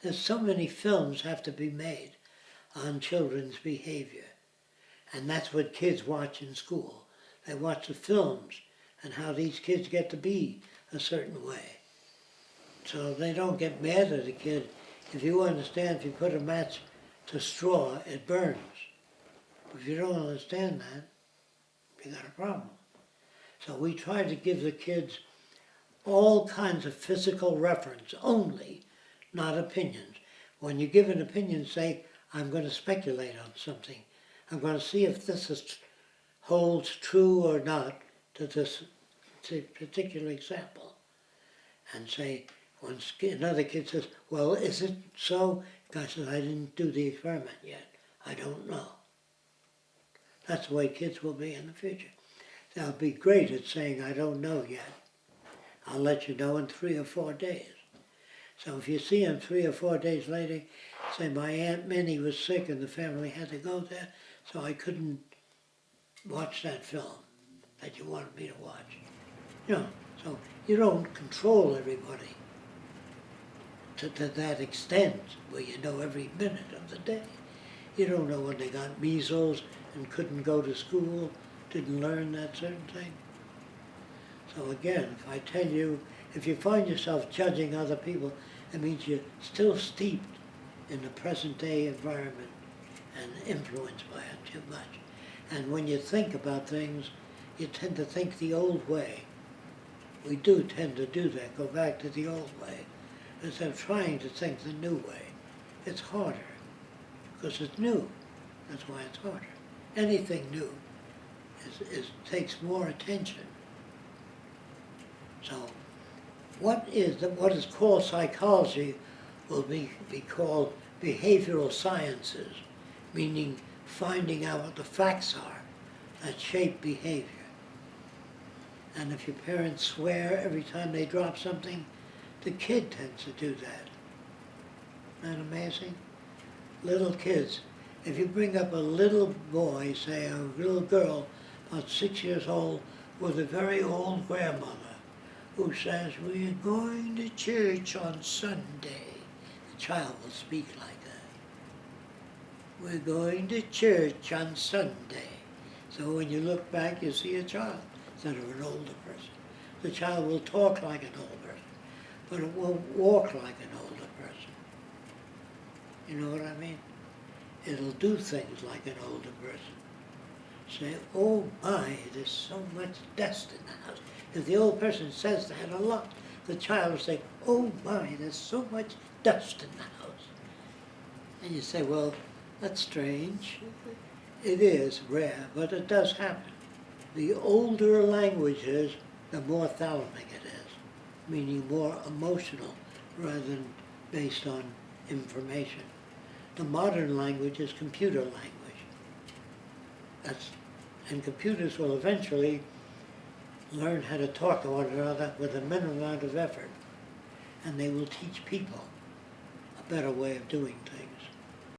There's so many films have to be made on children's behavior. And that's what kids watch in school. They watch the films and how these kids get to be a certain way. So they don't get mad at a kid. If you understand, if you put a match to straw, it burns. If you don't understand that, you got a problem. So we try to give the kids all kinds of physical reference only, not opinions. When you give an opinion, say, I'm going to speculate on something. I'm going to see if holds true or not to this particular example. And say, when another kid says, well, is it so? The guy says, I didn't do the experiment yet. I don't know. That's the way kids will be in the future. They'll be great at saying, I don't know yet. I'll let you know in 3 or 4 days. So if you see them 3 or 4 days later, say, my Aunt Minnie was sick and the family had to go there, so I couldn't watch that film that you wanted me to watch. You know, so you don't control everybody to that extent where you know every minute of the day. You don't know when they got measles and couldn't go to school, didn't learn that certain thing. So again, if I tell you, if you find yourself judging other people, it means you're still steeped in the present day environment and influenced by it too much. And when you think about things, you tend to think the old way. We do tend to do that, go back to the old way, instead of trying to think the new way. It's harder, because it's new. That's why it's harder. Anything new takes more attention. So what is called psychology will be called behavioral sciences, meaning finding out what the facts are that shape behavior. And if your parents swear every time they drop something, the kid tends to do that. Isn't that amazing? Little kids, if you bring up a little boy, say a little girl, about 6 years old, with a very old grandmother, who says, we're going to church on Sunday. The child will speak like that. We're going to church on Sunday. So when you look back, you see a child instead of an older person. The child will talk like an old person, but it won't walk like an older person. You know what I mean? It'll do things like an older person. Say, oh my, there's so much dust in the house. If the old person says that a lot, the child will say, oh my, there's so much dust in the house. And you say, well, that's strange. It is rare, but it does happen. The older language is, the more thalamic it is, meaning more emotional rather than based on information. The modern language is computer language. And computers will eventually learn how to talk to one another with a minimum amount of effort. And they will teach people a better way of doing things.